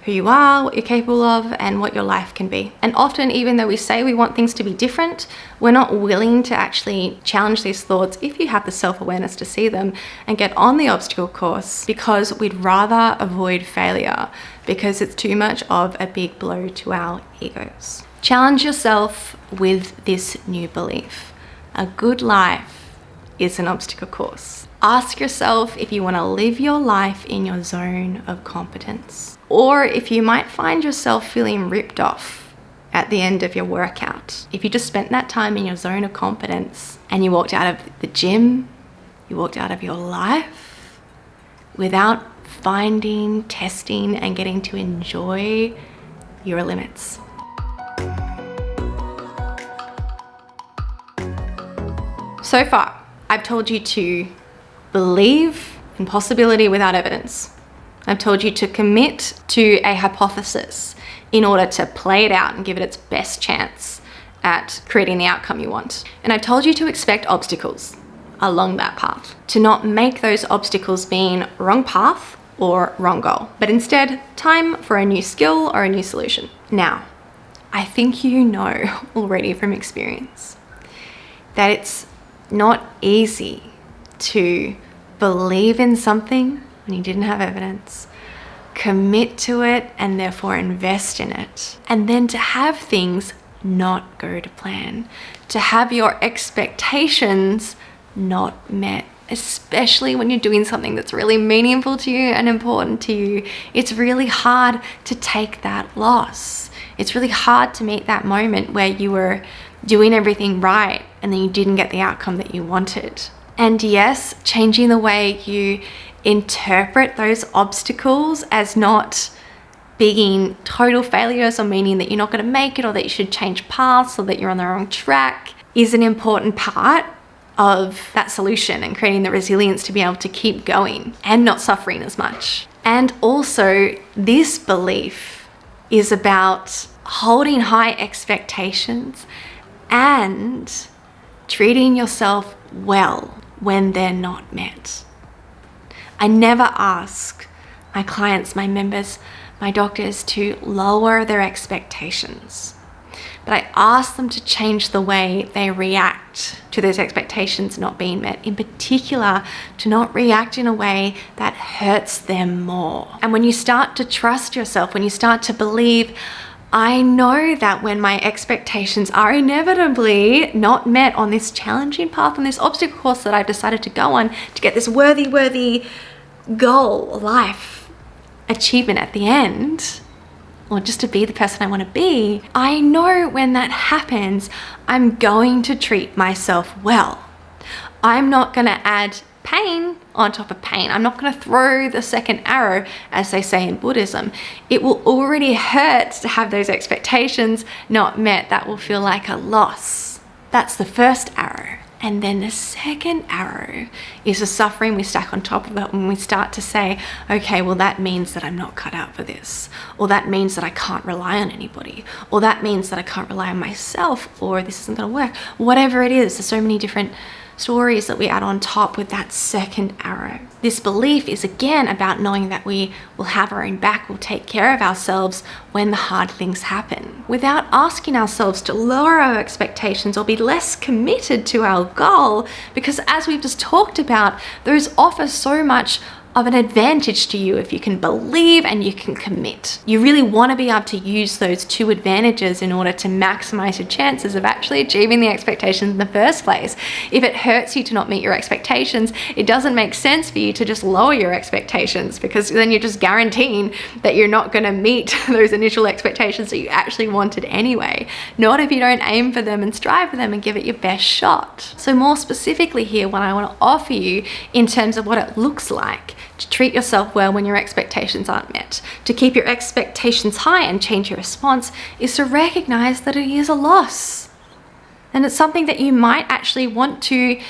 who you are, what you're capable of, and what your life can be. And often, even though we say we want things to be different, we're not willing to actually challenge these thoughts if you have the self-awareness to see them and get on the obstacle course, because we'd rather avoid failure because it's too much of a big blow to our egos. Challenge yourself with this new belief. A good life is an obstacle course. Ask yourself if you want to live your life in your zone of competence, or if you might find yourself feeling ripped off at the end of your workout. If you just spent that time in your zone of competence and you walked out of the gym, you walked out of your life, without finding, testing, and getting to enjoy your limits. So far, I've told you to believe in possibility without evidence. I've told you to commit to a hypothesis in order to play it out and give it its best chance at creating the outcome you want. And I've told you to expect obstacles along that path, to not make those obstacles mean wrong path or wrong goal, but instead time for a new skill or a new solution. Now, I think you know already from experience that it's not easy to believe in something when you didn't have evidence, commit to it and therefore invest in it, and then to have things not go to plan, to have your expectations not met, especially when you're doing something that's really meaningful to you and important to you. It's really hard to take that loss. It's really hard to meet that moment where you were doing everything right and then you didn't get the outcome that you wanted. And yes, changing the way you interpret those obstacles as not being total failures or meaning that you're not going to make it or that you should change paths or that you're on the wrong track is an important part of that solution and creating the resilience to be able to keep going and not suffering as much. And also, this belief is about holding high expectations and treating yourself well when they're not met. I never ask my clients, my members, my doctors to lower their expectations, but I ask them to change the way they react to those expectations not being met, in particular to not react in a way that hurts them more. And when you start to trust yourself, when you start to believe, I know that when my expectations are inevitably not met on this challenging path, on this obstacle course that I've decided to go on to get this worthy goal, life, achievement at the end, or just to be the person I want to be, I know when that happens, I'm going to treat myself well. I'm not going to add pain on top of pain. I'm not going to throw the second arrow, as they say in Buddhism. It will already hurt to have those expectations not met. That will feel like a loss. That's the first arrow. And then the second arrow is the suffering we stack on top of it when we start to say, okay, well, that means that I'm not cut out for this, or that means that I can't rely on anybody, or that means that I can't rely on myself, or this isn't going to work. Whatever it is, there's so many different stories that we add on top with that second arrow. This belief is again about knowing that we will have our own back, we'll take care of ourselves when the hard things happen, without asking ourselves to lower our expectations or be less committed to our goal, because as we've just talked about, those offer so much of an advantage to you if you can believe and you can commit. You really want to be able to use those two advantages in order to maximize your chances of actually achieving the expectations in the first place. If it hurts you to not meet your expectations, it doesn't make sense for you to just lower your expectations, because then you're just guaranteeing that you're not going to meet those initial expectations that you actually wanted anyway. Not if you don't aim for them and strive for them and give it your best shot. So more specifically here, what I want to offer you in terms of what it looks like to treat yourself well when your expectations aren't met, to keep your expectations high and change your response, is to recognize that it is a loss. And it's something that you might actually want to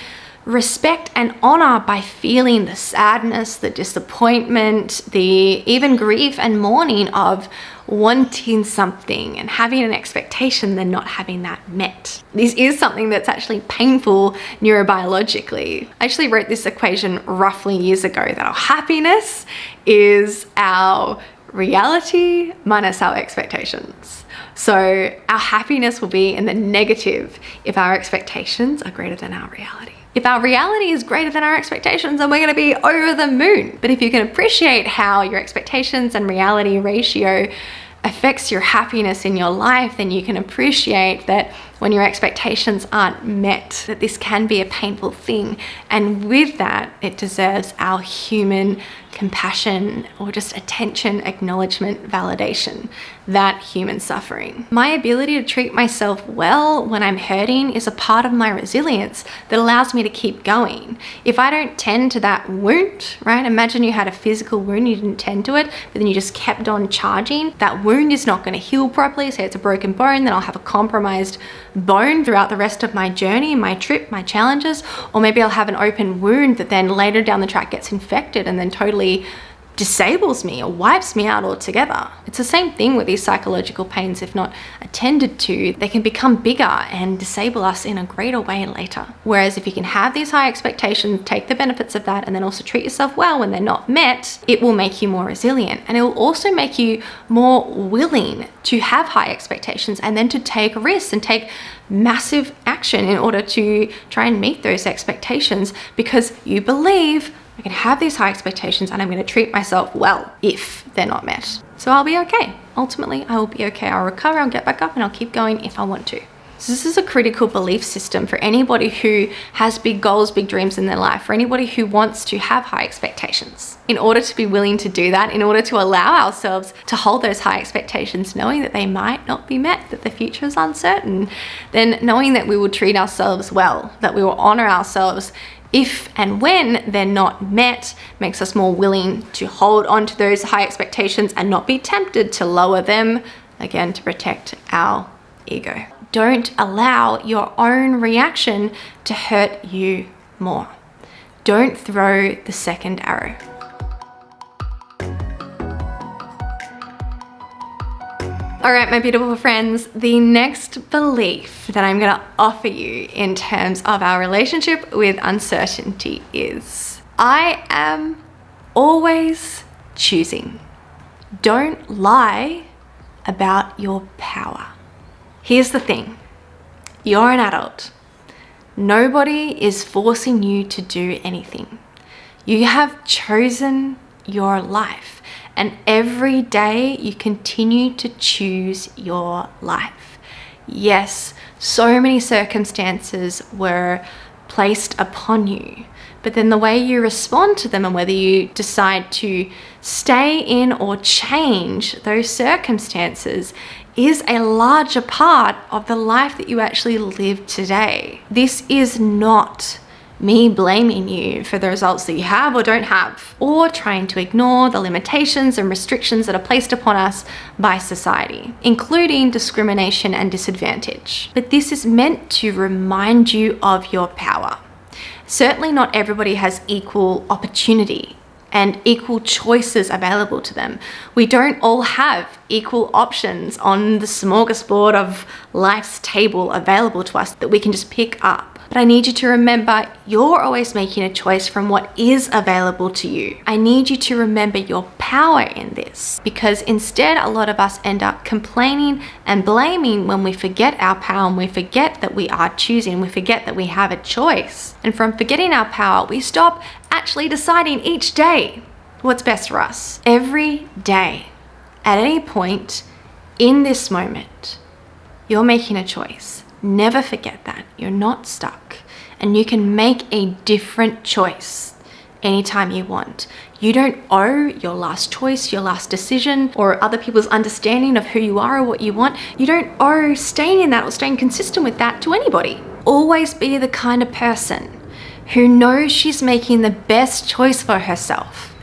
respect and honor by feeling the sadness, the disappointment, the even grief and mourning of wanting something and having an expectation, then not having that met. This is something that's actually painful neurobiologically. I actually wrote this equation roughly years ago that our happiness is our reality minus our expectations. So our happiness will be in the negative if our expectations are greater than our reality. If our reality is greater than our expectations, then we're going to be over the moon. But if you can appreciate how your expectations and reality ratio affects your happiness in your life, then you can appreciate that when your expectations aren't met, that this can be a painful thing. And with that, it deserves our human compassion or just attention, acknowledgement, validation, that human suffering. My ability to treat myself well when I'm hurting is a part of my resilience that allows me to keep going. If I don't tend to that wound, right? Imagine you had a physical wound, you didn't tend to it, but then you just kept on charging. That wound is not going to heal properly. Say it's a broken bone, then I'll have a compromised bone throughout the rest of my journey, my trip, my challenges, or maybe I'll have an open wound that then later down the track gets infected and then totally disables me or wipes me out altogether. It's the same thing with these psychological pains. If not attended to, they can become bigger and disable us in a greater way later. Whereas if you can have these high expectations, take the benefits of that, and then also treat yourself well when they're not met, it will make you more resilient. And it will also make you more willing to have high expectations and then to take risks and take massive action in order to try and meet those expectations, because you believe I can have these high expectations and I'm going to treat myself well if they're not met. So I'll be okay. Ultimately, I will be okay. I'll recover, I'll get back up, and I'll keep going if I want to. So this is a critical belief system for anybody who has big goals, big dreams in their life, for anybody who wants to have high expectations. In order to be willing to do that, in order to allow ourselves to hold those high expectations, knowing that they might not be met, that the future is uncertain, then knowing that we will treat ourselves well, that we will honor ourselves if and when they're not met, makes us more willing to hold on to those high expectations and not be tempted to lower them, again, to protect our ego. Don't allow your own reaction to hurt you more. Don't throw the second arrow. All right, my beautiful friends, the next belief that I'm going to offer you in terms of our relationship with uncertainty is, I am always choosing. Don't lie about your power. Here's the thing. You're an adult. Nobody is forcing you to do anything. You have chosen your life. And every day you continue to choose your life. Yes, so many circumstances were placed upon you, but then the way you respond to them and whether you decide to stay in or change those circumstances is a larger part of the life that you actually live today. This is not me blaming you for the results that you have or don't have, or trying to ignore the limitations and restrictions that are placed upon us by society, including discrimination and disadvantage. But this is meant to remind you of your power. Certainly not everybody has equal opportunity and equal choices available to them. We don't all have equal options on the smorgasbord of life's table available to us that we can just pick up. But I need you to remember you're always making a choice from what is available to you. I need you to remember your power in this, because instead a lot of us end up complaining and blaming when we forget our power and we forget that we are choosing, we forget that we have a choice. And from forgetting our power, we stop actually deciding each day what's best for us. Every day, at any point in this moment, you're making a choice. Never forget that. You're not stuck. And you can make a different choice anytime you want. You don't owe your last choice, your last decision, or other people's understanding of who you are or what you want. You don't owe staying in that or staying consistent with that to anybody. Always be the kind of person who knows she's making the best choice for herself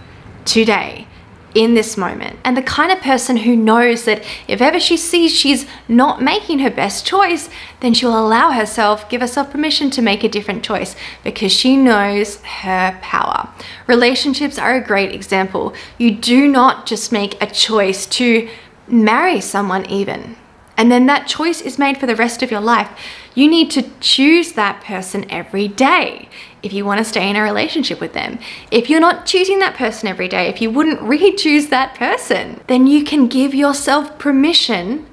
today, in this moment, and the kind of person who knows that if ever she sees she's not making her best choice, then she'll allow herself, give herself permission to make a different choice, because she knows her power. Relationships are a great example. You do not just make a choice to marry someone even, and then that choice is made for the rest of your life. You need to choose that person every day if you want to stay in a relationship with them. If you're not choosing that person every day, if you wouldn't re-choose that person, then you can give yourself permission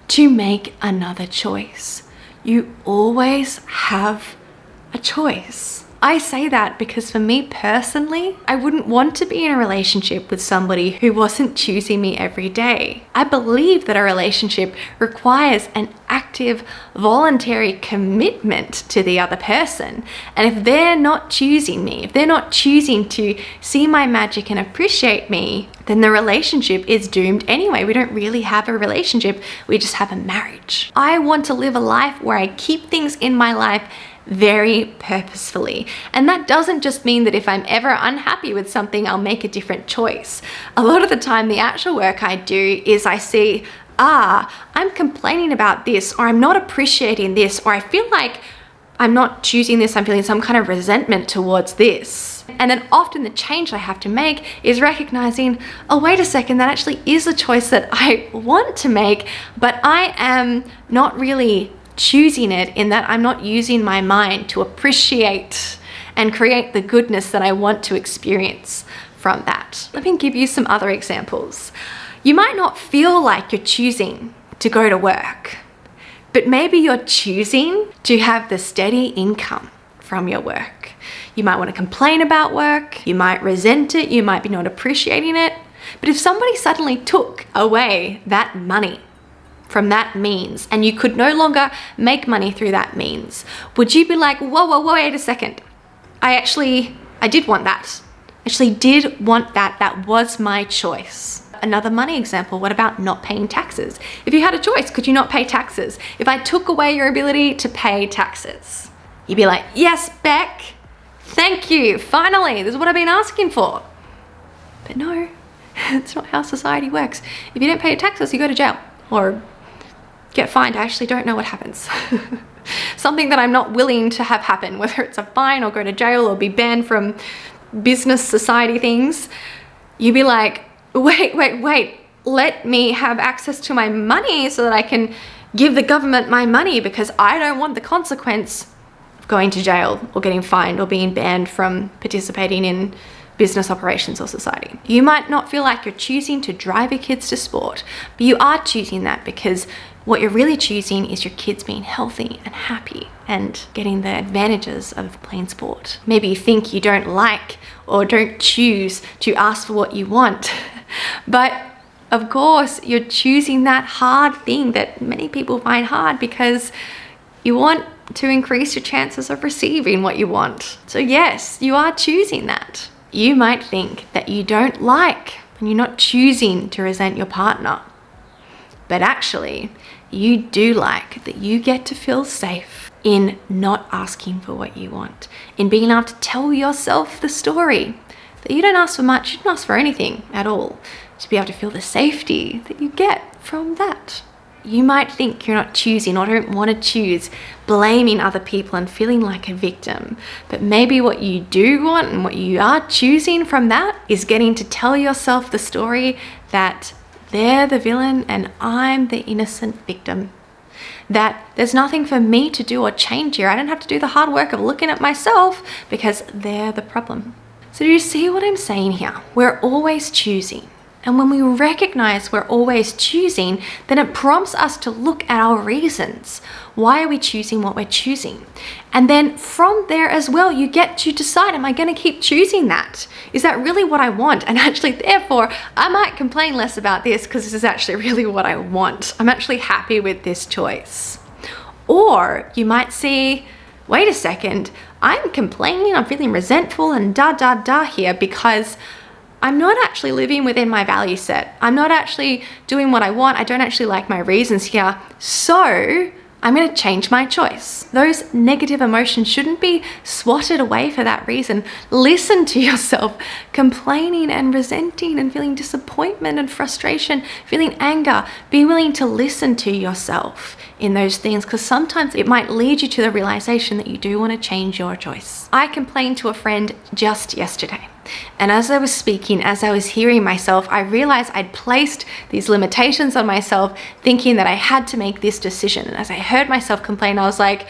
to make another choice. You always have a choice. I say that because for me personally, I wouldn't want to be in a relationship with somebody who wasn't choosing me every day. I believe that a relationship requires an active, voluntary commitment to the other person. And if they're not choosing me, if they're not choosing to see my magic and appreciate me, then the relationship is doomed anyway. We don't really have a relationship, we just have a marriage. I want to live a life where I keep things in my life very purposefully. And that doesn't just mean that if I'm ever unhappy with something, I'll make a different choice. A lot of the time, the actual work I do is I see, I'm complaining about this, or I'm not appreciating this, or I feel like I'm not choosing this, I'm feeling some kind of resentment towards this. And then often the change I have to make is recognizing, oh, wait a second, that actually is a choice that I want to make, but I am not really choosing it, in that I'm not using my mind to appreciate and create the goodness that I want to experience from that. Let me give you some other examples. You might not feel like you're choosing to go to work, but maybe you're choosing to have the steady income from your work. You might want to complain about work, you might resent it, you might be not appreciating it, but if somebody suddenly took away that money from that means, and you could no longer make money through that means, would you be like, whoa, wait a second, I did want that. Actually did want that. That was my choice. Another money example, what about not paying taxes? If you had a choice, could you not pay taxes? If I took away your ability to pay taxes, you'd be like, yes, Beck, thank you, finally, this is what I've been asking for. But no, it's not how society works. If you don't pay your taxes, you go to jail or get fined. I actually don't know what happens. Something that I'm not willing to have happen, whether it's a fine or go to jail or be banned from business society things. You'd be like, wait, let me have access to my money so that I can give the government my money, because I don't want the consequence of going to jail or getting fined or being banned from participating in business operations or society. You might not feel like you're choosing to drive your kids to sport, but you are choosing that because what you're really choosing is your kids being healthy and happy and getting the advantages of playing sport. Maybe you think you don't like or don't choose to ask for what you want, but of course you're choosing that hard thing that many people find hard because you want to increase your chances of receiving what you want. So yes, you are choosing that. You might think that you don't like and you're not choosing to resent your partner, but actually you do like that you get to feel safe in not asking for what you want, in being able to tell yourself the story that you don't ask for much, you don't ask for anything at all, to be able to feel the safety that you get from that. You might think you're not choosing or don't want to choose, blaming other people and feeling like a victim. But maybe what you do want and what you are choosing from that is getting to tell yourself the story that they're the villain and I'm the innocent victim. That there's nothing for me to do or change here. I don't have to do the hard work of looking at myself because they're the problem. So do you see what I'm saying here? We're always choosing. And when we recognize we're always choosing, then it prompts us to look at our reasons. Why are we choosing what we're choosing? And then from there as well, you get to decide, am I going to keep choosing that? Is that really what I want? And actually, therefore, I might complain less about this because this is actually really what I want. I'm actually happy with this choice. Or you might see, wait a second, I'm complaining, I'm feeling resentful and here because I'm not actually living within my value set. I'm not actually doing what I want. I don't actually like my reasons here. So I'm going to change my choice. Those negative emotions shouldn't be swatted away for that reason. Listen to yourself complaining and resenting and feeling disappointment and frustration, feeling anger. Be willing to listen to yourself in those things, because sometimes it might lead you to the realization that you do want to change your choice. I complained to a friend just yesterday. And as I was speaking, as I was hearing myself, I realized I'd placed these limitations on myself, thinking that I had to make this decision. And as I heard myself complain, I was like,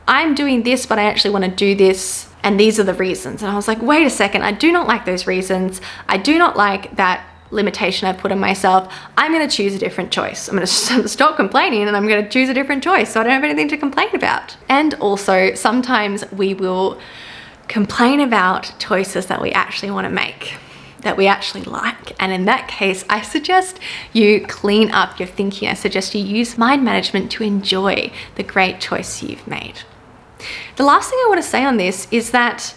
I'm doing this, but I actually want to do this. And these are the reasons. And I was like, wait a second, I do not like those reasons. I do not like that limitation I put on myself. I'm going to choose a different choice. I'm going to stop complaining and I'm going to choose a different choice so I don't have anything to complain about. And also, sometimes we will complain about choices that we actually want to make, that we actually like. And in that case, I suggest you clean up your thinking. I suggest you use mind management to enjoy the great choice you've made. The last thing I want to say on this is that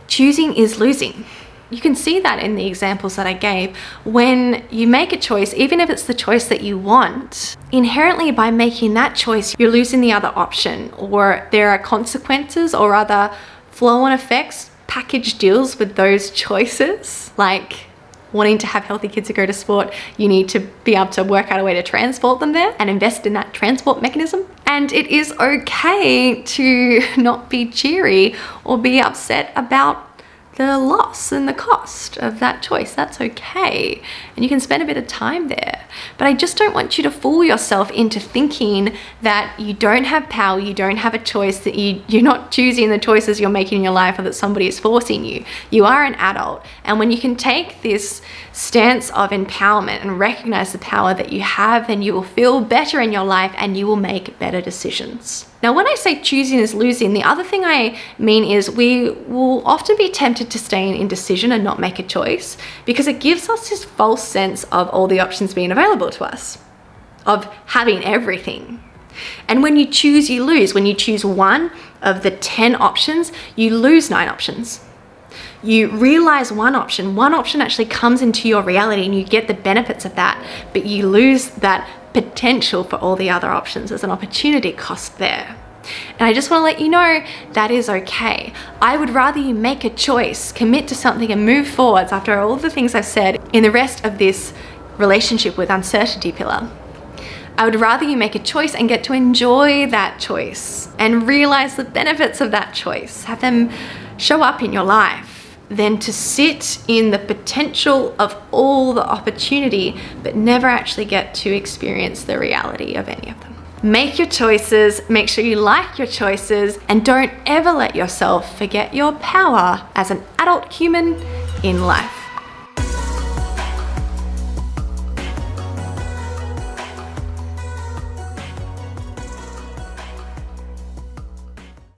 choosing is losing. You can see that in the examples that I gave. When you make a choice, even if it's the choice that you want, inherently by making that choice, you're losing the other option, or there are consequences or other flow-on effects, package deals with those choices. Like wanting to have healthy kids who go to sport, you need to be able to work out a way to transport them there and invest in that transport mechanism. And it is okay to not be cheery or be upset about the loss and the cost of that choice. That's okay. And you can spend a bit of time there. But I just don't want you to fool yourself into thinking that you don't have power, you don't have a choice, that you're not choosing the choices you're making in your life, or that somebody is forcing you. You are an adult. And when you can take this stance of empowerment and recognize the power that you have, then you will feel better in your life and you will make better decisions. Now, when I say choosing is losing, the other thing I mean is we will often be tempted to stay in indecision and not make a choice because it gives us this false sense of all the options being available to us, of having everything. And when you choose, you lose. When you choose one of the 10 options, you lose 9 options. You realize one option actually comes into your reality and you get the benefits of that, but you lose that potential for all the other options. There's an opportunity cost there. And I just want to let you know that is okay. I would rather you make a choice, commit to something and move forwards after all the things I've said in the rest of this relationship with uncertainty pillar. I would rather you make a choice and get to enjoy that choice and realize the benefits of that choice, have them show up in your life, than to sit in the potential of all the opportunity but never actually get to experience the reality of any of them. Make your choices, make sure you like your choices, and don't ever let yourself forget your power as an adult human in life.